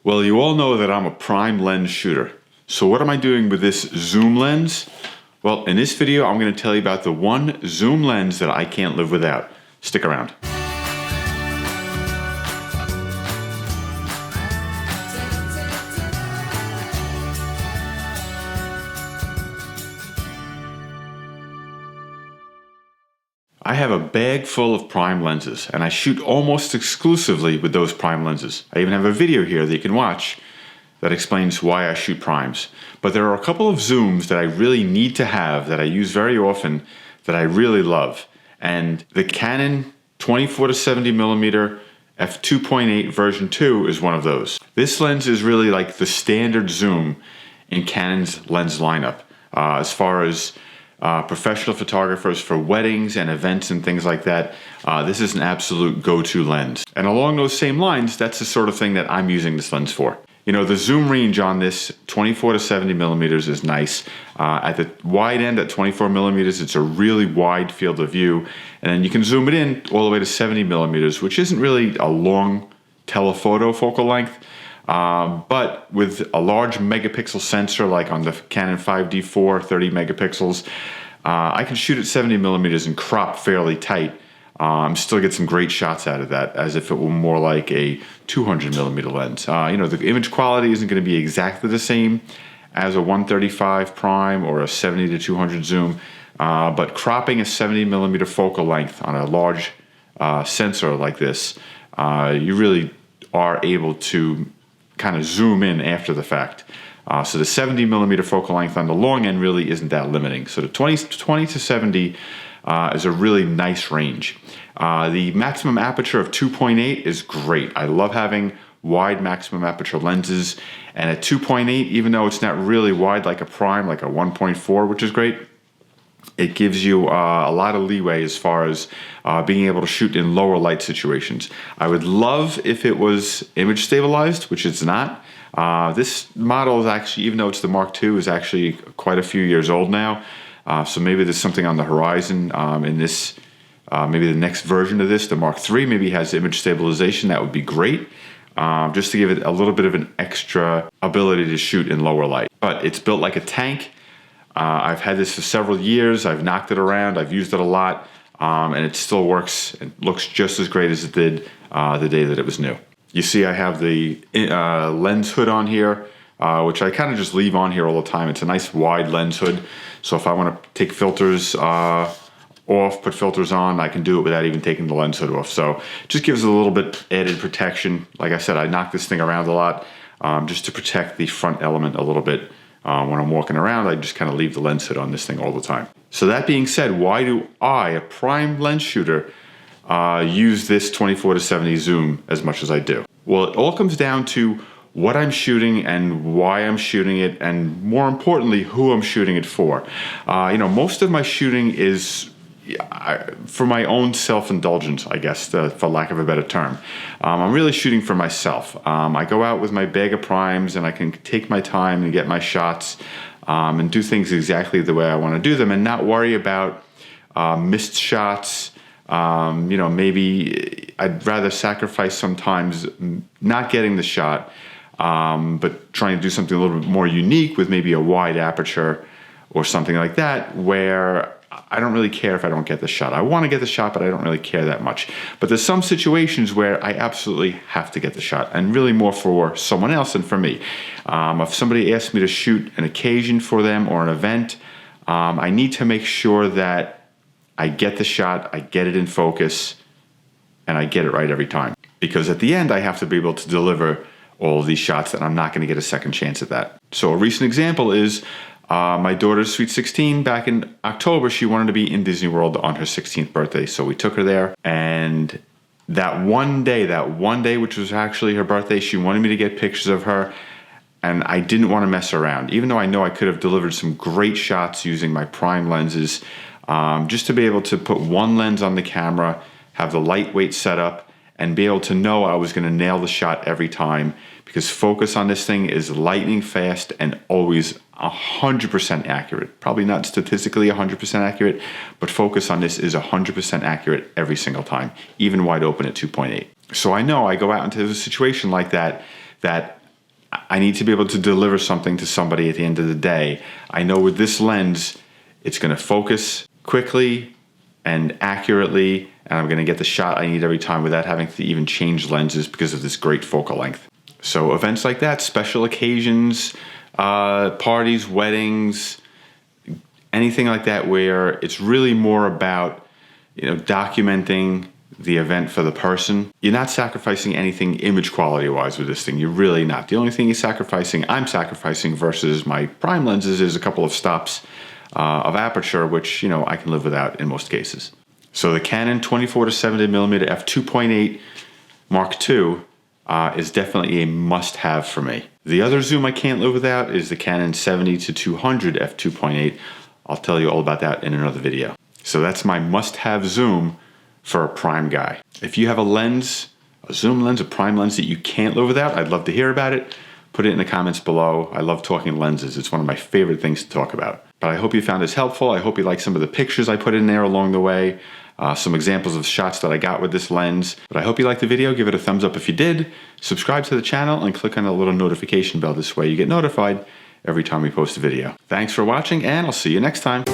Well, you all know that I'm a prime lens shooter. So what am I doing with this zoom lens? Well, in this video, I'm going to tell you about the one zoom lens that I can't live without. Stick around. I have a bag full of prime lenses, and I shoot almost exclusively with those prime lenses. I even have a video here that you can watch that explains why I shoot primes. But there are a couple of zooms that I really need to have, that I use very often, that I really love. And the Canon 24-70mm f2.8 version 2 is one of those. This lens is really like the standard zoom in Canon's lens lineup. As far as professional photographers for weddings and events and things like that, this is an absolute go-to lens. And along those same lines, that's the sort of thing that I'm using this lens for. You know, the zoom range on this 24-70mm is nice. At the wide end, at 24mm, it's a really wide field of view. And then you can zoom it in all the way to 70mm, which isn't really a long telephoto focal length. But with a large megapixel sensor, like on the Canon 5D4, 30 megapixels, I can shoot at 70mm and crop fairly tight. Still get some great shots out of that, as if it were more like a 200mm lens. You know, the image quality isn't going to be exactly the same as a 135 prime or a 70-200 zoom, but cropping a 70mm focal length on a large sensor like this, you really are able to kind of zoom in after the fact. So the 70mm focal length on the long end really isn't that limiting. So the 20 to 70 is a really nice range. The maximum aperture of 2.8 is great. I love having wide maximum aperture lenses, and at 2.8, even though it's not really wide like a prime, like a 1.4, which is great, it gives you a lot of leeway as far as being able to shoot in lower light situations. I would love if it was image stabilized, which it's not. This model is actually, even though it's the Mark II, is actually quite a few years old now. So maybe there's something on the horizon in this, maybe the next version of this, the Mark III, maybe has image stabilization. That would be great, just to give it a little bit of an extra ability to shoot in lower light. But it's built like a tank. I've had this for several years. I've knocked it around. I've used it a lot, and it still works. It looks just as great as it did the day that it was new. You see I have the lens hood on here, which I kind of just leave on here all the time. It's a nice wide lens hood, so if I want to take filters off, put filters on, I can do it without even taking the lens hood off. So it just gives it a little bit added protection. Like I said, I knock this thing around a lot just to protect the front element a little bit. When I'm walking around, I just kind of leave the lens hood on this thing all the time. So that being said, why do I, a prime lens shooter, use this 24-70 zoom as much as I do? Well, it all comes down to what I'm shooting and why I'm shooting it, and more importantly, who I'm shooting it for. You know, most of my shooting is for my own self-indulgence, I guess, for lack of a better term. I'm really shooting for myself. I go out with my bag of primes, and I can take my time and get my shots and do things exactly the way I want to do them, and not worry about missed shots. You know, maybe I'd rather sacrifice sometimes not getting the shot, but trying to do something a little bit more unique with maybe a wide aperture or something like that, where I don't really care if I don't get the shot. I want to get the shot, but I don't really care that much. But there's some situations where I absolutely have to get the shot, and really more for someone else than for me. If somebody asks me to shoot an occasion for them or an event, I need to make sure that I get the shot, I get it in focus, and I get it right every time. Because at the end, I have to be able to deliver all of these shots, and I'm not going to get a second chance at that. So a recent example is my daughter's Sweet 16. Back in October, she wanted to be in Disney World on her 16th birthday, so we took her there. And that one day, which was actually her birthday, she wanted me to get pictures of her, and I didn't want to mess around. Even though I know I could have delivered some great shots using my prime lenses, just to be able to put one lens on the camera, have the lightweight setup, and be able to know I was going to nail the shot every time, because focus on this thing is lightning fast and always 100% accurate. Probably not statistically 100% accurate, but focus on this is 100% accurate every single time, even wide open at 2.8. So I know I go out into a situation like that, that I need to be able to deliver something to somebody at the end of the day. I know with this lens, it's going to focus quickly and accurately, and I'm going to get the shot I need every time without having to even change lenses because of this great focal length. So events like that, special occasions, parties, weddings, anything like that where it's really more about, documenting the event for the person. You're not sacrificing anything image quality wise with this thing. You're really not. The only thing I'm sacrificing versus my prime lenses is a couple of stops of aperture, which, I can live without in most cases. So the Canon 24-70mm f2.8 Mark II is definitely a must-have for me. The other zoom I can't live without is the Canon 70-200 f2.8. I'll tell you all about that in another video. So that's my must-have zoom for a prime guy. If you have a zoom lens, a prime lens that you can't live without, I'd love to hear about it. Put it in the comments below. I love talking lenses. It's one of my favorite things to talk about. But I hope you found this helpful. I hope you like some of the pictures I put in there along the way. Some examples of shots that I got with this lens. But I hope you liked the video. Give it a thumbs up if you did. Subscribe to the channel and click on the little notification bell. This way you get notified every time we post a video. Thanks for watching, and I'll see you next time.